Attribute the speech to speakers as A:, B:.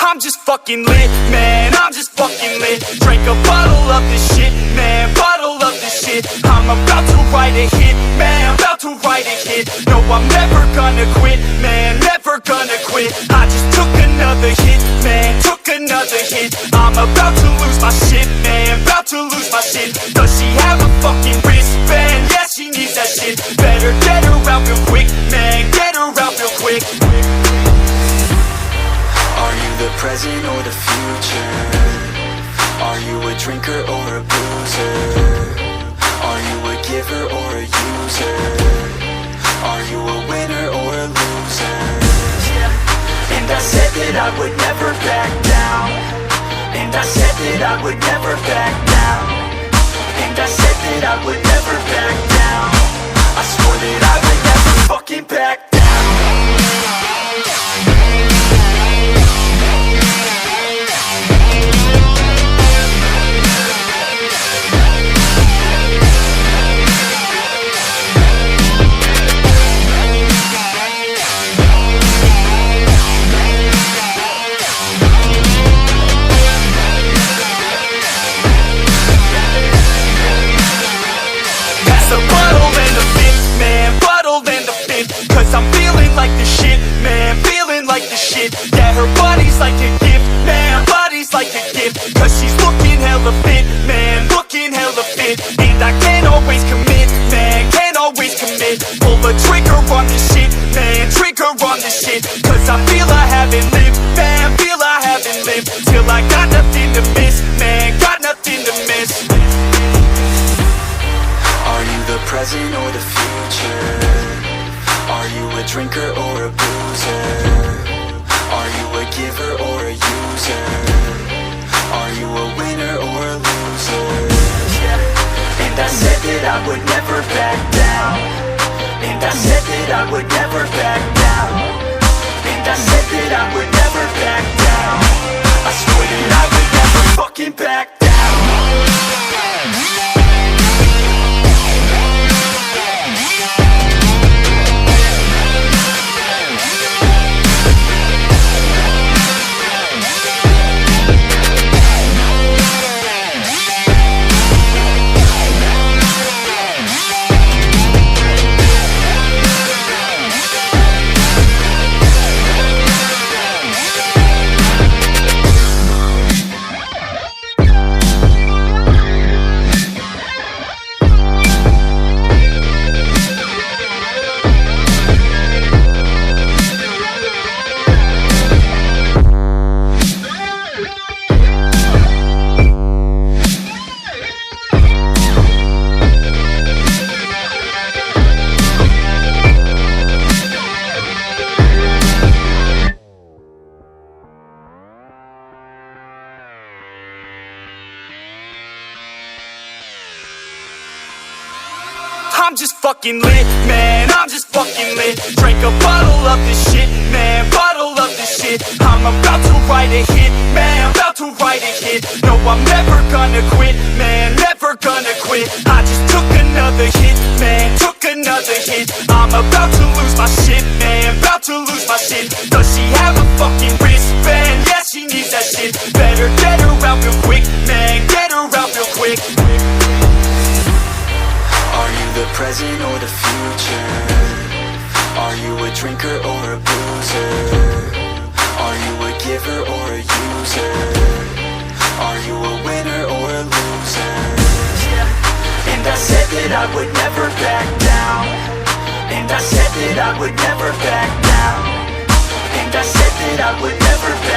A: I'm just fucking lit, man, I'm just fucking lit. Drank a bottle of this shit, man, bottle of this shit. I'm about to write a hit, man, about to write a hit. No, I'm never gonna quit, man, never gonna quit. I just took another hit, man, took another hit. I'm about to lose my shit, man, about to lose my shit. Does she have a fucking wristband? Yeah, she needs that shit. Better get her out real quick, man, get her out real quick.
B: Are you the present or the future? Are you a drinker or a boozer? Are you a giver or a user? Are you a winner or a loser? Yeah. And I said that I would never back down. And I said that I would never back down. And I said that I would never back down. I swore that I would never fucking back down.
A: Yeah, her body's like a gift, man, body's like a gift. Cause she's looking hella fit, man, looking hella fit. And I can't always commit, man, can't always commit. Pull the trigger on this shit, man, trigger on this shit. Cause I feel I haven't lived, man, feel I haven't lived. Till I got nothing to miss, man, got nothing to miss.
B: Are you the present or the future? Are you a drinker or a boozer? Are you a giver or a user? Are you a winner or a loser? Yeah. And I said that I would never back down. And I said that I would never back down. And I said that I would never back down. I swore that I would never fucking back down.
A: I'm just fucking lit, man, I'm just fucking lit. Drank a bottle of this shit, man, bottle of this shit. I'm about to write a hit, man, about to write a hit. No, I'm never gonna quit, man, never gonna quit. I just took another hit, man, took another hit. I'm about to lose my shit, man, about to lose my shit. Does she have a fucking wristband? Yeah, she needs that shit. Better get her out real quick, man, get her out real quick.
B: Are you the present or the future? Are you a drinker or a boozer? Are you a giver or a user? Are you a winner or a loser? Yeah. And I said that I would never back down. And I said that I would never back down. And I said that I would never back down.